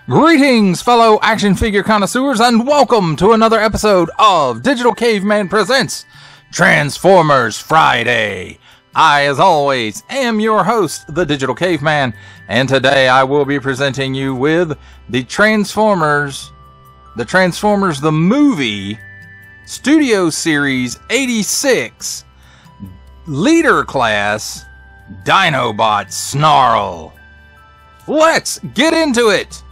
Greetings, fellow action figure connoisseurs, and welcome to another episode of Digital Caveman Presents Transformers Friday. I, as always, am your host, the Digital Caveman, and today I will be presenting you with the Transformers the Movie, Studio Series 86, Leader Class Dinobot Snarl. Let's get into it!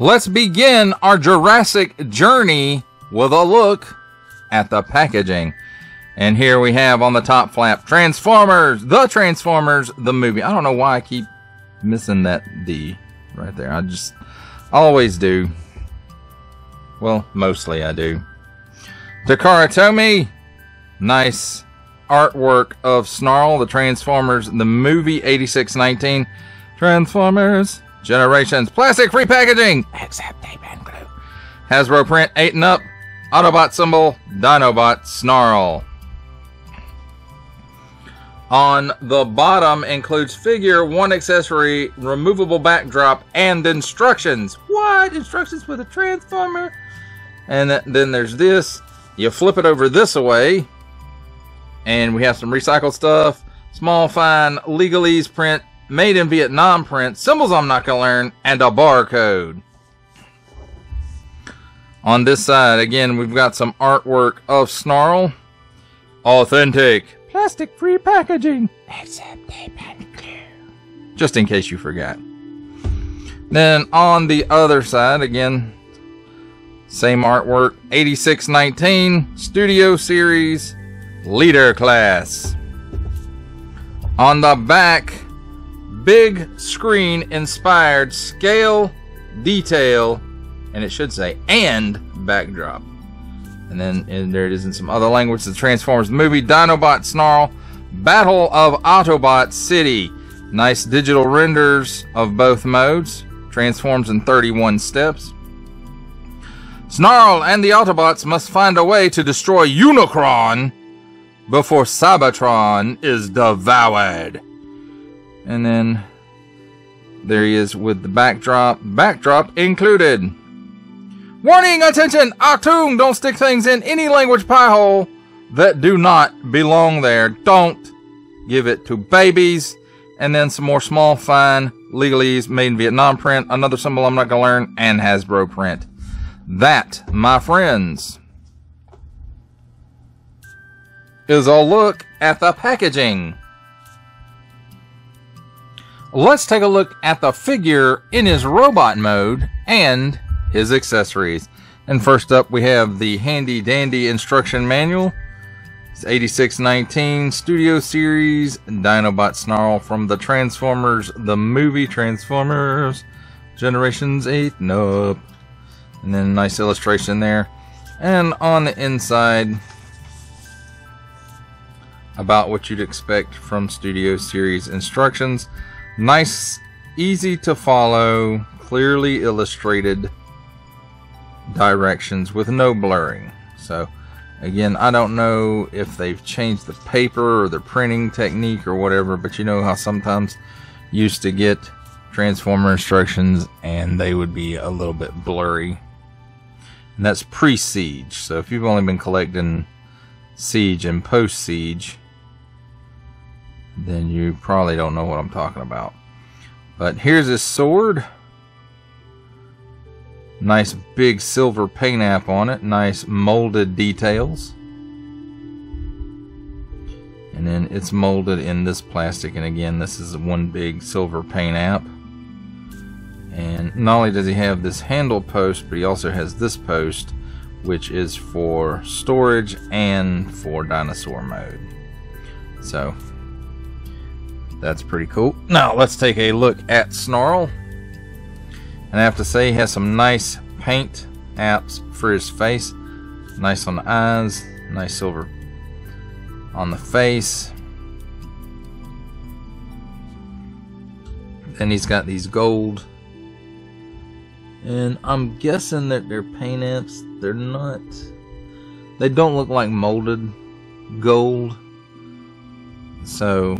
Let's begin our Jurassic journey with a look at the packaging. And here we have on the top flap, Transformers, the movie. I don't know why I keep missing that D right there. I just always do. Well, mostly I do. Takara Tomy, nice artwork of Snarl, the Transformers, the movie 8619. Transformers Generations, plastic-free packaging, except tape and glue. Hasbro print, 8 and up. Autobot symbol, Dinobot Snarl. On the bottom includes figure, 1 accessory, removable backdrop, and instructions. What? Instructions for the Transformer? And then there's this. You flip it over this way, and we have some recycled stuff. Small, fine, legalese print. Made in Vietnam print, symbols I'm not going to learn, and a barcode. On this side, again, we've got some artwork of Snarl. Authentic. Plastic-free packaging. Except tape and glue. Just in case you forgot. Then on the other side, again, same artwork. 8619, Studio Series, Leader Class. On the back, big screen inspired scale, detail, and it should say, and backdrop. And then there it is in some other language. The Transformers movie, Dinobot Snarl, Battle of Autobot City. Nice digital renders of both modes. Transforms in 31 steps. Snarl and the Autobots must find a way to destroy Unicron before Cybertron is devoured. And then there he is with the backdrop. Backdrop included. Warning, attention, Achtung, don't stick things in any language pie hole that do not belong there. Don't give it to babies. And then some more small, fine, legalese, made in Vietnam print. Another symbol I'm not going to learn, and Hasbro print. That, my friends, is a look at the packaging. Let's take a look at the figure in his robot mode and his accessories. And first up, we have the handy dandy instruction manual. It's 8619 Studio Series Dinobot Snarl from the Transformers, the movie Transformers Generations 8 and up. And then a nice illustration there. And on the inside, about what you'd expect from Studio Series instructions. Nice, easy to follow, clearly illustrated directions with no blurring. So, again, I don't know if they've changed the paper or the printing technique or whatever, but you know how sometimes you used to get Transformer instructions and they would be a little bit blurry. And that's pre-Siege. So if you've only been collecting Siege and post-Siege, then you probably don't know what I'm talking about. But here's his sword. Nice big silver paint app on it. Nice molded details. And then it's molded in this plastic. And again, this is one big silver paint app. And not only does he have this handle post, but he also has this post, which is for storage and for dinosaur mode. So That's pretty cool. Now let's take a look at Snarl. And I have to say, he has some nice paint apps for his face. Nice on the eyes, nice silver on the face. Then he's got these gold. And I'm guessing that they're paint apps. They're not. They don't look like molded gold. So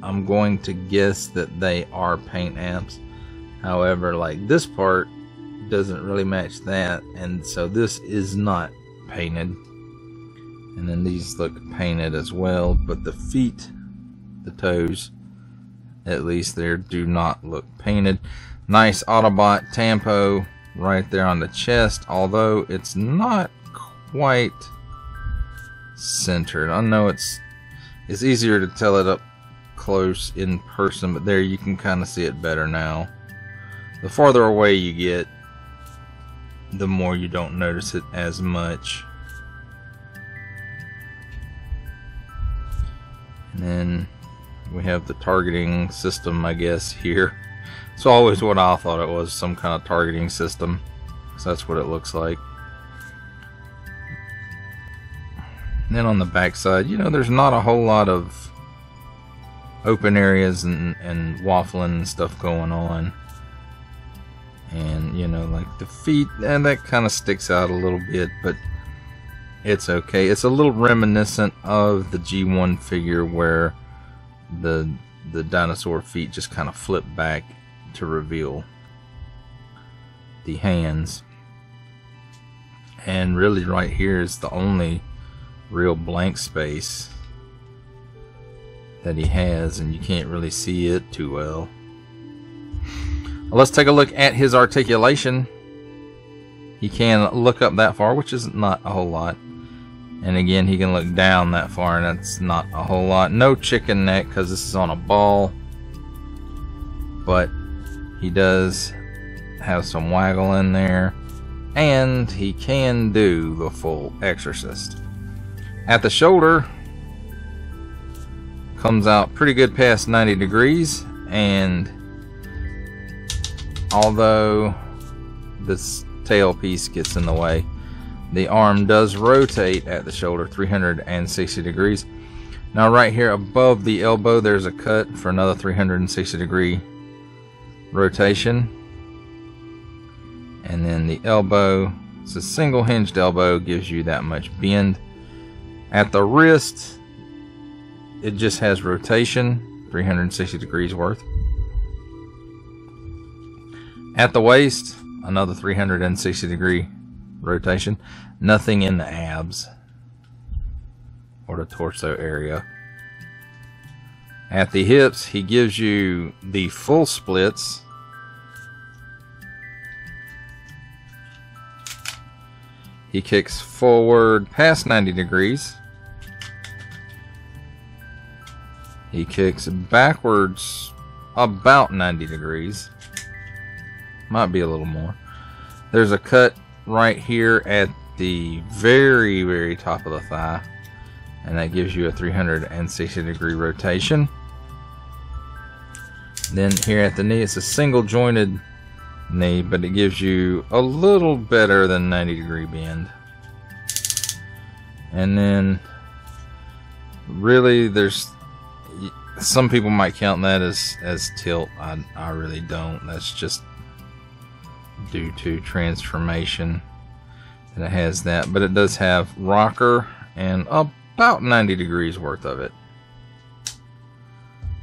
I'm going to guess that they are paint apps. However, like this part doesn't really match that, and so this is not painted. And then these look painted as well, but the feet, the toes, at least there, do not look painted. Nice Autobot tampo right there on the chest, although it's not quite centered. I know it's easier to tell it up close in person, but there you can kind of see it better now. The farther away you get, the more you don't notice it as much. And then we have the targeting system, I guess, here. It's always what I thought it was, some kind of targeting system. So that's what it looks like. And then on the back side, you know, there's not a whole lot of open areas and waffling and stuff going on. And, you know, like the feet, and that kind of sticks out a little bit, but it's okay. It's a little reminiscent of the G1 figure where the dinosaur feet just kind of flip back to reveal the hands. And really right here is the only real blank space that he has, and you can't really see it too well. Let's take a look at his articulation. He can look up that far, which is not a whole lot. And again, he can look down that far, and that's not a whole lot. No chicken neck, because this is on a ball. But he does have some waggle in there. And he can do the full exorcist. At the shoulder, comes out pretty good past 90 degrees. And although this tail piece gets in the way, the arm does rotate at the shoulder 360 degrees. Now right here above the elbow, there's a cut for another 360 degree rotation. And then the elbow, it's a single hinged elbow, gives you that much bend. At the wrist, it just has rotation, 360 degrees worth. At the waist, another 360 degree rotation. Nothing in the abs or the torso area. At the hips, he gives you the full splits. He kicks forward past 90 degrees. He kicks backwards about 90 degrees. Might be a little more. There's a cut right here at the very, very top of the thigh, and that gives you a 360 degree rotation. Then here at the knee, it's a single jointed knee, but it gives you a little better than 90 degree bend. And then really there's some people might count that as tilt. I really don't. That's just due to transformation that it has that, but it does have rocker and about 90 degrees worth of it.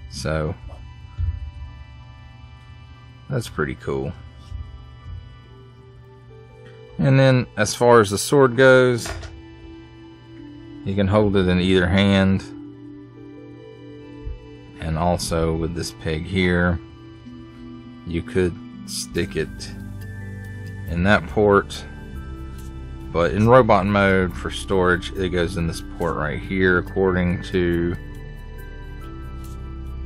So that's pretty cool. And then as far as the sword goes, you can hold it in either hand, and also with this peg here, you could stick it in that port, but in robot mode for storage, it goes in this port right here according to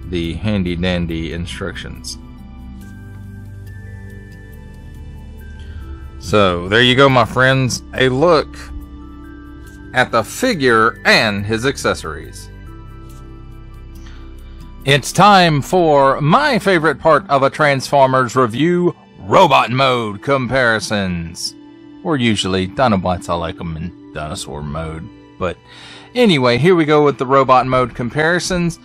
the handy dandy instructions. So there you go, my friends, a look at the figure and his accessories. It's time for my favorite part of a Transformers review, robot mode comparisons. Or usually, Dinobots, I like them in dinosaur mode. But anyway, here we go with the robot mode comparisons.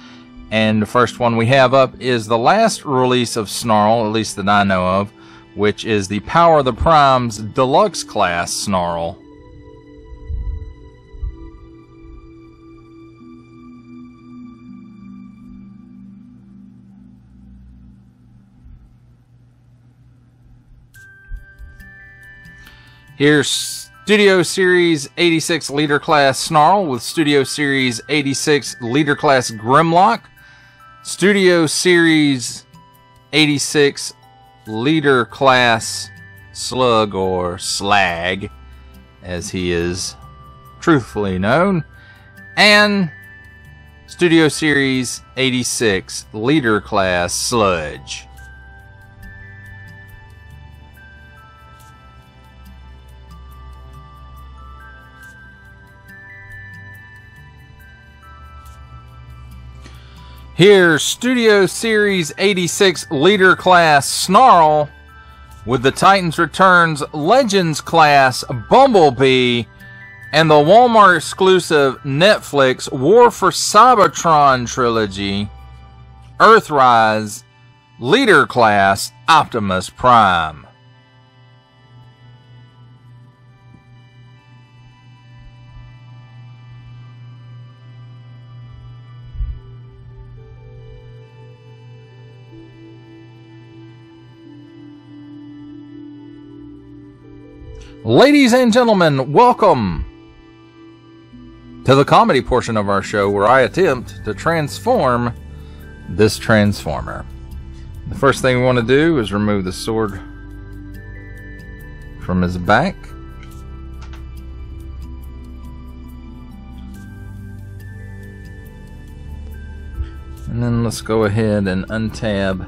And the first one we have up is the last release of Snarl, at least that I know of, which is the Power of the Primes Deluxe Class Snarl. Here's Studio Series 86 Leader Class Snarl with Studio Series 86 Leader Class Grimlock, Studio Series 86 Leader Class Slug, or Slag, as he is truthfully known, and Studio Series 86 Leader Class Sludge. Here's Studio Series 86 Leader Class Snarl with the Titans Returns Legends Class Bumblebee and the Walmart exclusive Netflix War for Cybertron trilogy, Earthrise Leader Class Optimus Prime. Ladies and gentlemen, welcome to the comedy portion of our show where I attempt to transform this Transformer. The first thing we want to do is remove the sword from his back. And then let's go ahead and untab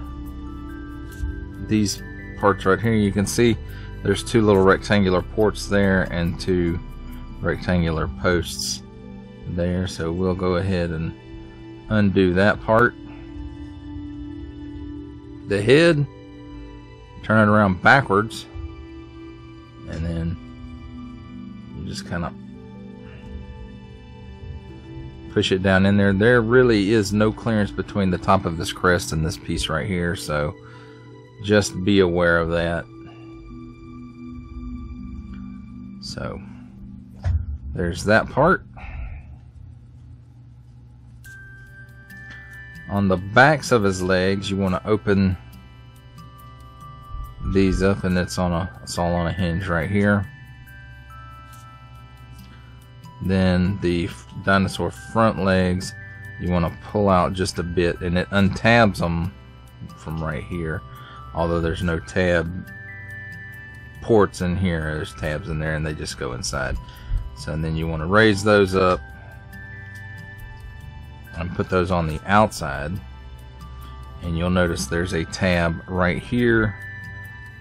these parts right here. You can see there's two little rectangular ports there and two rectangular posts there. So we'll go ahead and undo that part. The head, turn it around backwards, and then you just kind of push it down in there. There really is no clearance between the top of this crest and this piece right here, so just be aware of that. So there's that part. On the backs of his legs, you want to open these up, and it's all on a hinge right here. Then the dinosaur front legs, you want to pull out just a bit, and it untabs them from right here. Although there's no tab ports in here, there's tabs in there, and they just go inside. So and then you want to raise those up and put those on the outside, and you'll notice there's a tab right here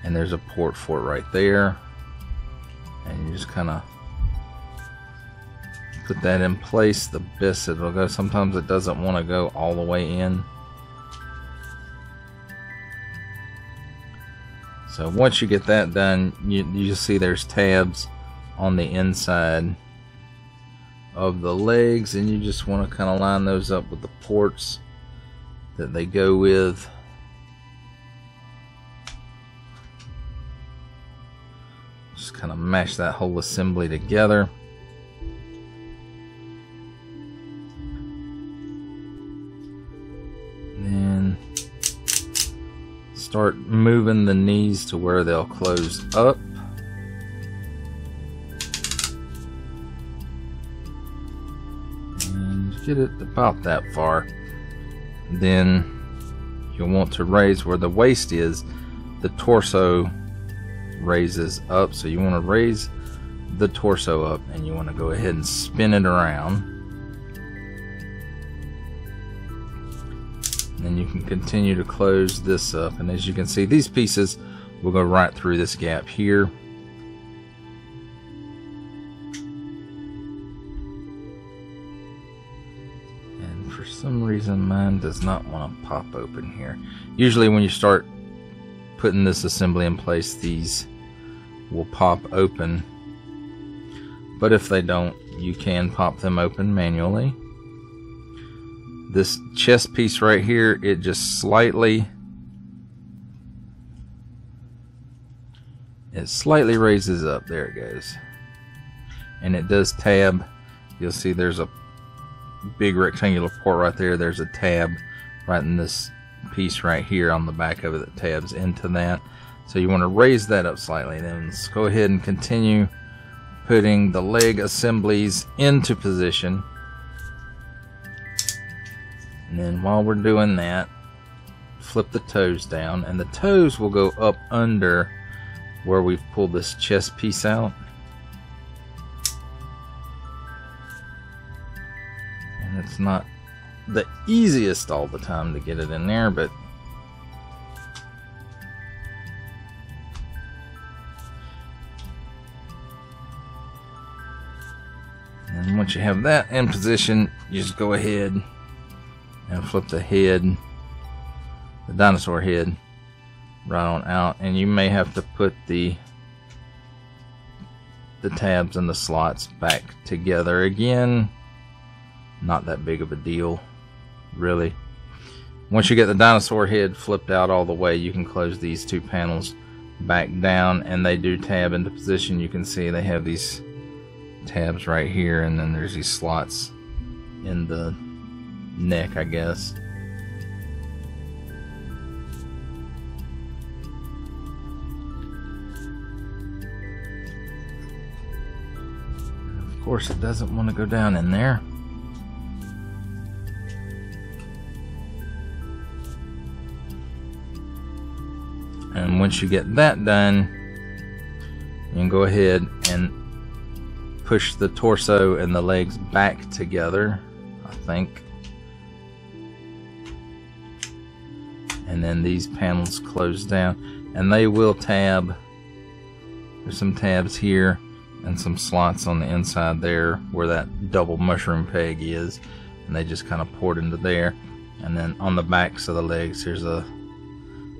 and there's a port for it right there, and you just kind of put that in place the best it'll go. Sometimes it doesn't want to go all the way in. So once you get that done, you see there's tabs on the inside of the legs, and you just want to kind of line those up with the ports that they go with. Just kind of mash that whole assembly together. And start moving the knees to where they'll close up. And get it about that far. Then you'll want to raise where the waist is. The torso raises up, so you want to raise the torso up, and you want to go ahead and spin it around. And you can continue to close this up, and as you can see, these pieces will go right through this gap here. And for some reason reason mine does not want to pop open here. Usually when you start putting this assembly in place, these will pop open, but if they don't, you can pop them open manually. This chest piece right here, it just slightly raises up. There it goes, and it does tab. You'll see there's a big rectangular port right there. There's a tab right in this piece right here on the back of it that tabs into that. So you want to raise that up slightly. Then let's go ahead and continue putting the leg assemblies into position. And then while we're doing that, flip the toes down, and the toes will go up under where we've pulled this chest piece out. And it's not the easiest all the time to get it in there, but and once you have that in position, you just go ahead and flip the head, the dinosaur head, right on out. And you may have to put the tabs and the slots back together again. Not that big of a deal, really. Once you get the dinosaur head flipped out all the way, you can close these two panels back down, and they do tab into position. You can see they have these tabs right here, and then there's these slots in the neck, I guess. Of course, it doesn't want to go down in there. And once you get that done, you can go ahead and push the torso and the legs back together, I think. And then these panels close down, and they will tab. There's some tabs here and some slots on the inside there where that double mushroom peg is, and they just kind of port into there. And then on the backs of the legs, there's a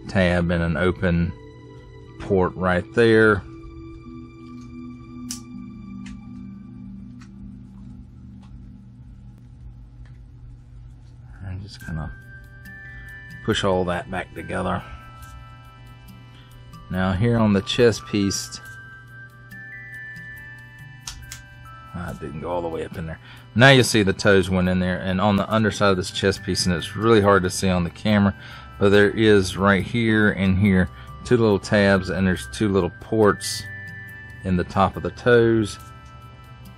tab and an open port right there. And just kind of push all that back together. Now here on the chest piece, I didn't go all the way up in there. Now you see the toes went in there, and on the underside of this chest piece, and it's really hard to see on the camera, but there is right here and here two little tabs, and there's two little ports in the top of the toes,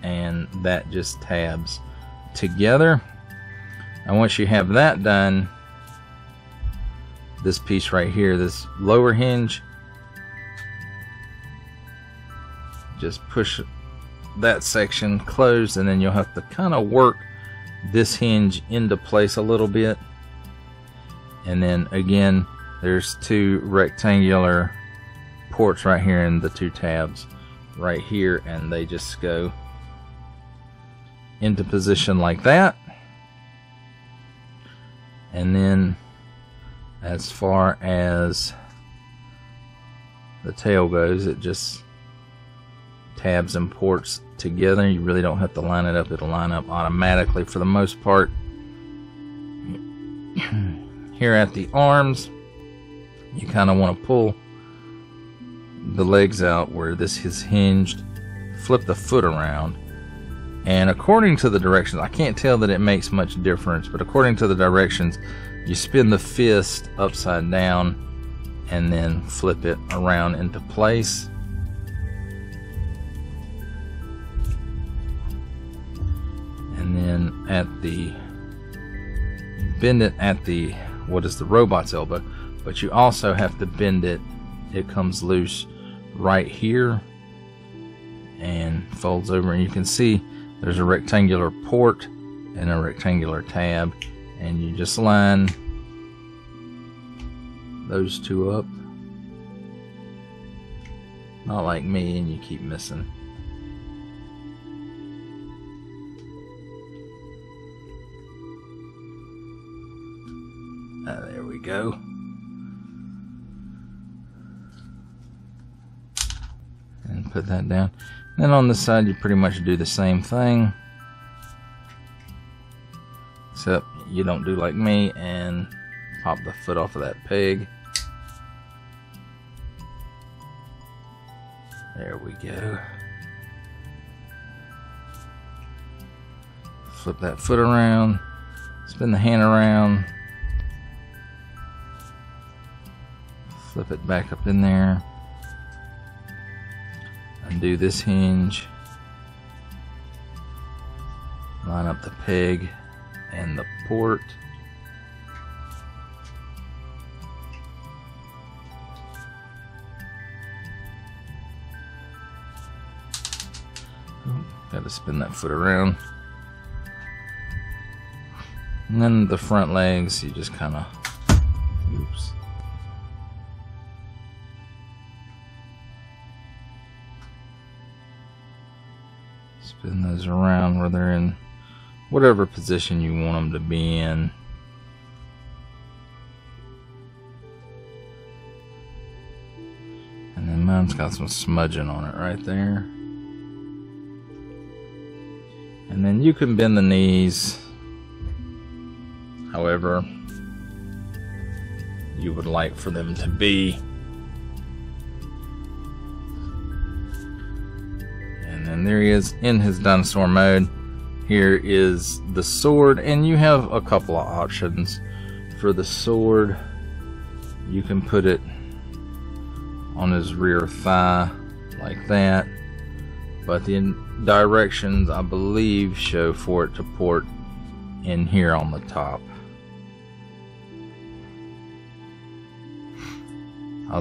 and that just tabs together. And once you have that done, this piece right here, this lower hinge, just push that section closed, and then you'll have to kind of work this hinge into place a little bit. And then again, there's two rectangular ports right here and the two tabs right here, and they just go into position like that. And then as far as the tail goes, it just tabs and ports together. You really don't have to line it up. It'll line up automatically for the most part. Here at the arms, you kind of want to pull the legs out where this is hinged, flip the foot around, and according to the directions, I can't tell that it makes much difference, but according to the directions, you spin the fist upside down and then flip it around into place. And then at the, bend it at the, what is the robot's elbow, but you also have to bend it. It comes loose right here and folds over, and you can see there's a rectangular port and a rectangular tab, and you just line those two up, not like me, and you keep missing. There we go. And put that down. Then on this side you pretty much do the same thing, except you don't do like me and pop the foot off of that peg. There we go. Flip that foot around, spin the hand around, flip it back up in there, undo this hinge, line up the peg and the port, got to spin that foot around. And then the front legs, you just kind of, oops. Spin those around where they're in whatever position you want them to be in. And then mine's got some smudging on it right there. And then you can bend the knees however you would like for them to be. And then there he is in his dinosaur mode. Here is the sword, and you have a couple of options. For the sword, you can put it on his rear thigh like that, but the directions I believe show for it to port in here on the top.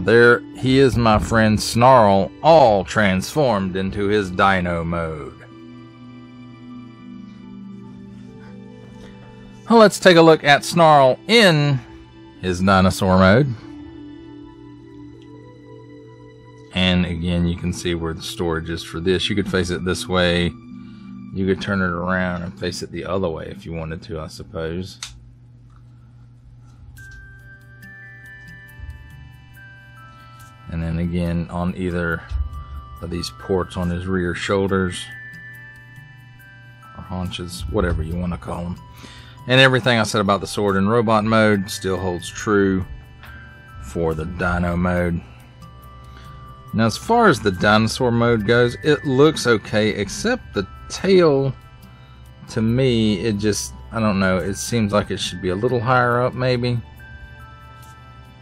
There he is, my friend Snarl, all transformed into his dino mode. Well, let's take a look at Snarl in his dinosaur mode. And again, you can see where the storage is for this. You could face it this way. You could turn it around and face it the other way if you wanted to, I suppose. And then again, on either of these ports on his rear shoulders or haunches, whatever you want to call them. And everything I said about the sword in robot mode still holds true for the dino mode. Now, as far as the dinosaur mode goes, it looks okay, except the tail, to me, it just, I don't know, it seems like it should be a little higher up maybe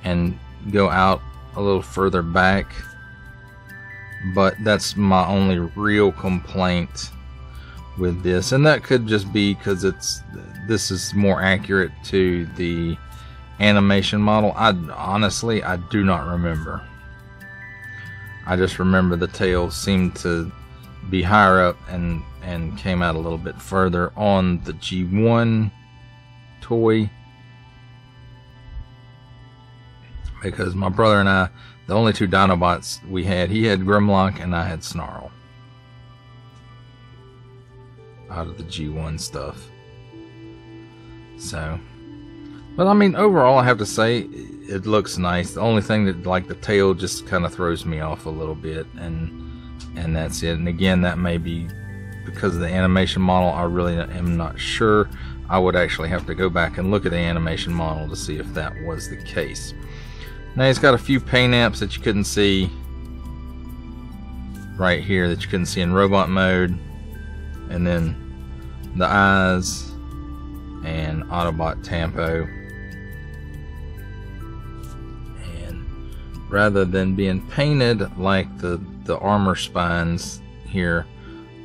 and go out a little further back. But that's my only real complaint with this, and that could just be because this is more accurate to the animation model. Honestly, I do not remember. I just remember the tail seemed to be higher up and came out a little bit further on the G1 toy, because my brother and I, the only two Dinobots we had, he had Grimlock and I had Snarl out of the G1 stuff. So, but I mean, overall I have to say it looks nice. The only thing that, like, the tail just kind of throws me off a little bit, and that's it. And again, that may be because of the animation model. I really am not sure. I would actually have to go back and look at the animation model to see if that was the case. Now he's got a few paint apps that you couldn't see right here, that you couldn't see in robot mode, and then the eyes and Autobot Tampo. And rather than being painted like the armor spines here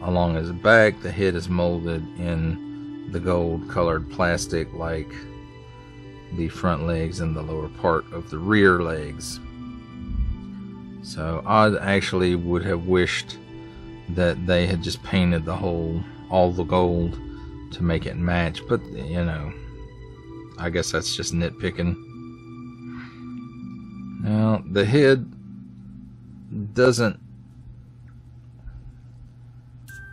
along his back, the head is molded in the gold colored plastic like the front legs and the lower part of the rear legs. So I actually would have wished that they had just painted all the gold to make it match, but you know, I guess that's just nitpicking. Now the head doesn't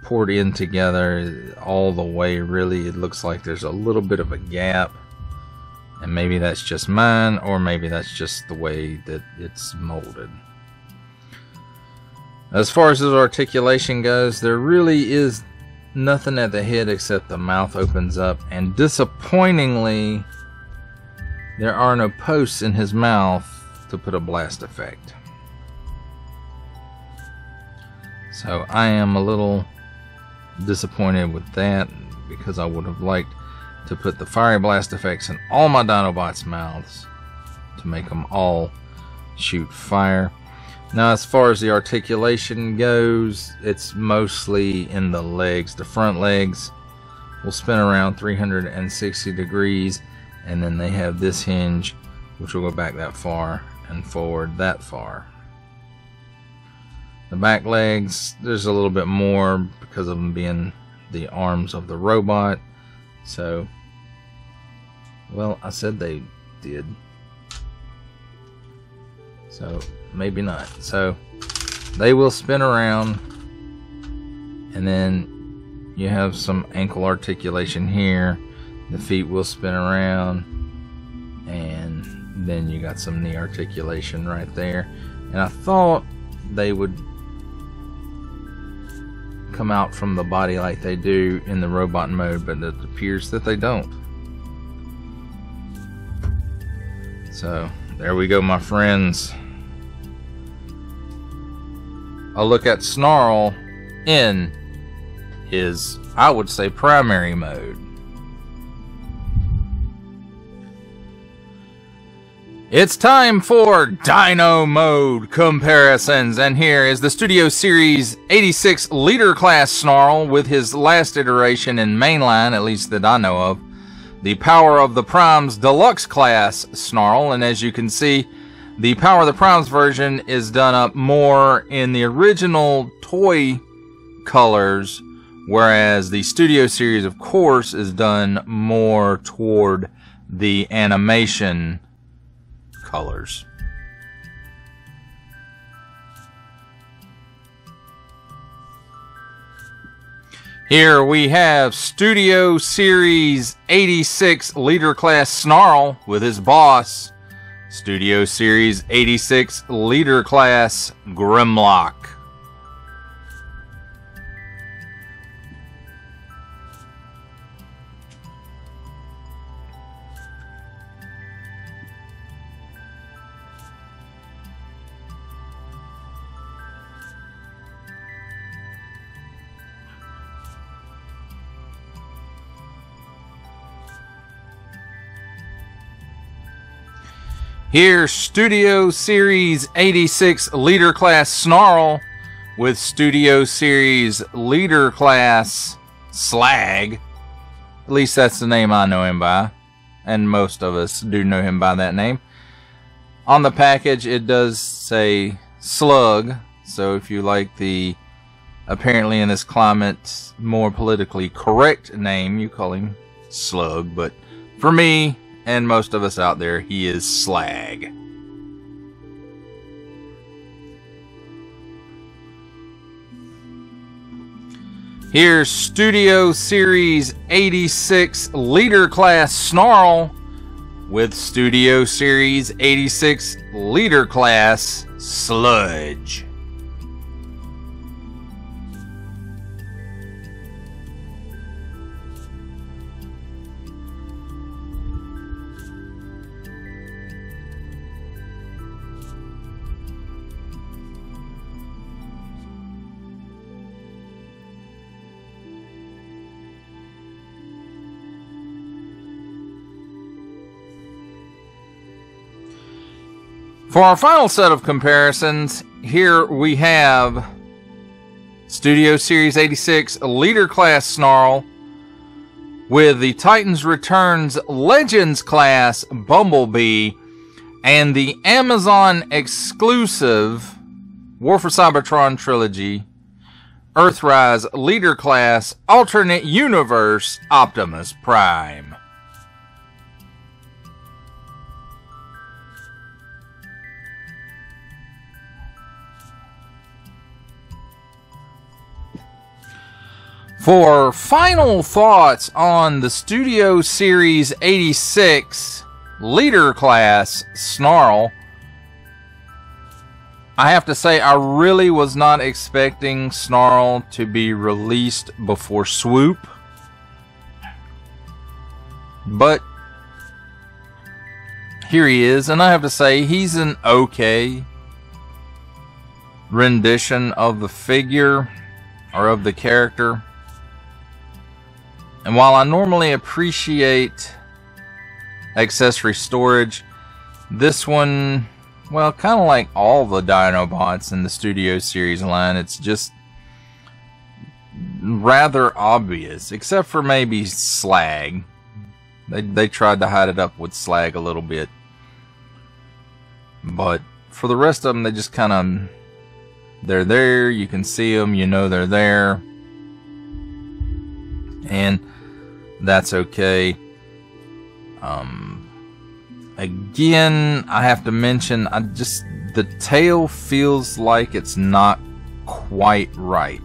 port in together all the way, really. It looks like there's a little bit of a gap, And maybe that's just mine, or maybe that's just the way that it's molded. As far as his articulation goes, there really is nothing at the head except the mouth opens up, and disappointingly, there are no posts in his mouth to put a blast effect. So I am a little disappointed with that, because I would have liked to put the fiery blast effects in all my Dinobots' mouths to make them all shoot fire. Now, as far as the articulation goes, it's mostly in the legs. The front legs will spin around 360 degrees, and then they have this hinge, which will go back that far and forward that far. The back legs, there's a little bit more because of them being the arms of the robot. So, well, I said they did. So, maybe not. So, they will spin around, and then you have some ankle articulation here. The feet will spin around, and then you got some knee articulation right there. And I thought they would come out from the body like they do in the robot mode, but it appears that they don't. So there we go, my friends. A look at Snarl in his, I would say, primary mode. It's time for Dino Mode comparisons, and here is the Studio Series 86 Leader Class Snarl with his last iteration in mainline, at least that I know of. The Power of the Primes Deluxe Class Snarl, and as you can see, the Power of the Primes version is done up more in the original toy colors, whereas the Studio Series, of course, is done more toward the animation colors. Here we have Studio Series 86 Leader Class Snarl with his boss, Studio Series 86 Leader Class Grimlock. Here's Studio Series 86 Leader Class Snarl with Studio Series Leader Class Slag. At least that's the name I know him by, and most of us do know him by that name. On the package it does say Slug, so if you like the, apparently in this climate, more politically correct name, you call him Slug, but for me, and most of us out there, he is Slag. Here's Studio Series 86 Leader Class Snarl with Studio Series 86 Leader Class Sludge. For our final set of comparisons, here we have Studio Series 86 Leader Class Snarl with the Titans Returns Legends Class Bumblebee and the Amazon exclusive War for Cybertron Trilogy Earthrise Leader Class Alternate Universe Optimus Prime. For final thoughts on the Studio Series 86 Leader Class Snarl. I have to say, I really was not expecting Snarl to be released before Swoop. But here he is, and I have to say, he's an okay rendition of the figure, or of the character. And while I normally appreciate accessory storage, this one, well, kind of like all the Dinobots in the Studio Series line, it's just rather obvious, except for maybe Slag. They tried to hide it up with Slag a little bit. But for the rest of them, they just kind of, they're there, you can see them, you know they're there. And that's okay. Again, I have to mention, the tail feels like it's not quite right.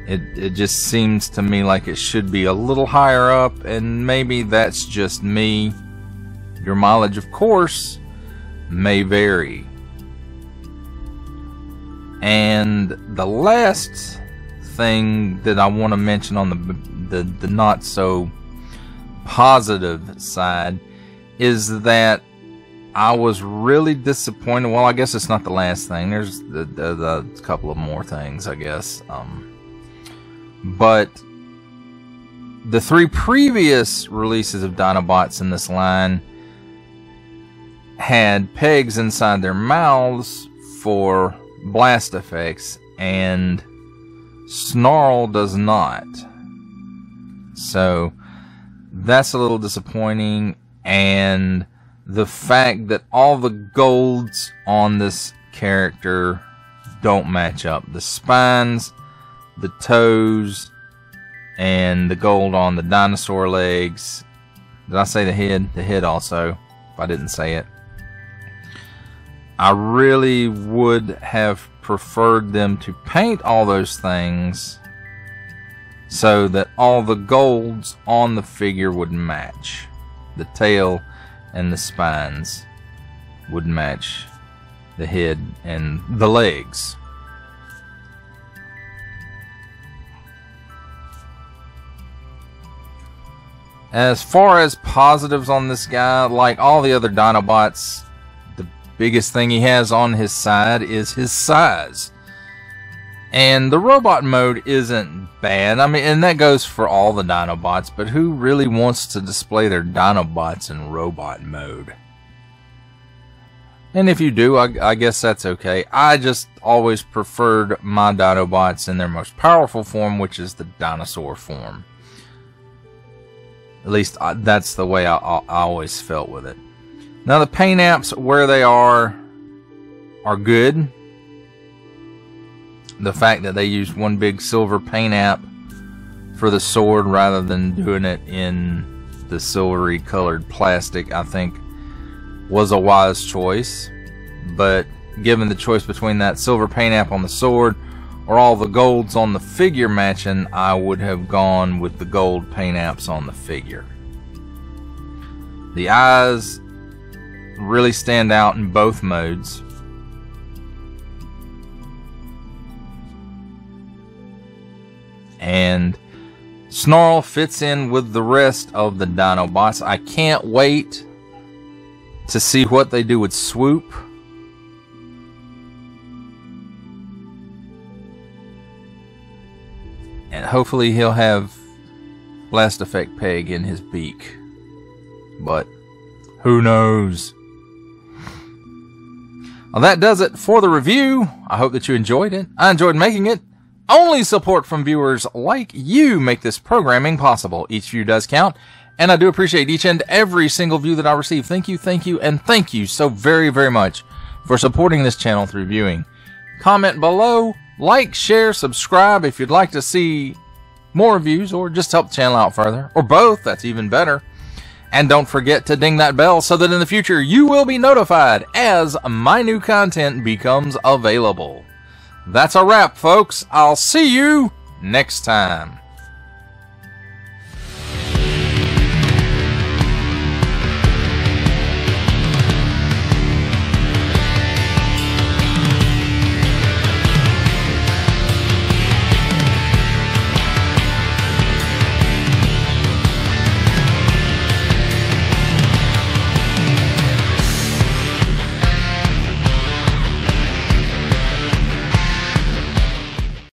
It just seems to me like it should be a little higher up, and maybe that's just me. Your mileage, of course, may vary. And the last thing that I want to mention on the not so positive side is that I was really disappointed. Well, I guess it's not the last thing. There's a couple of more things, I guess. But the 3 previous releases of Dinobots in this line had pegs inside their mouths for blast effects, and Snarl does not. So that's a little disappointing, and the fact that all the golds on this character don't match up. The spines, the toes, and the gold on the dinosaur legs. Did I say the head? The head also, if I didn't say it. I really would have preferred them to paint all those things so that all the golds on the figure would match. The tail and the spines would match the head and the legs. As far as positives on this guy, like all the other Dinobots, the biggest thing he has on his side is his size. And the robot mode isn't bad. I mean, and that goes for all the Dinobots, but who really wants to display their Dinobots in robot mode? And if you do, I guess that's okay. I just always preferred my Dinobots in their most powerful form, which is the dinosaur form. At least that's the way I always felt with it. Now the paint apps, where they are good. The fact that they used one big silver paint app for the sword rather than doing it in the silvery colored plastic, I think was a wise choice. But given the choice between that silver paint app on the sword or all the golds on the figure matching, I would have gone with the gold paint apps on the figure. The eyes really stand out in both modes. And Snarl fits in with the rest of the Dinobots. I can't wait to see what they do with Swoop. And hopefully he'll have blast effect peg in his beak. But who knows? Well, that does it for the review. I hope that you enjoyed it. I enjoyed making it. Only support from viewers like you make this programming possible. Each view does count, and I do appreciate each and every single view that I receive. Thank you, and thank you so very, very much for supporting this channel through viewing. Comment below, like, share, subscribe if you'd like to see more reviews or just help the channel out further, or both, that's even better. And don't forget to ding that bell so that in the future you will be notified as my new content becomes available. That's a wrap, folks. I'll see you next time.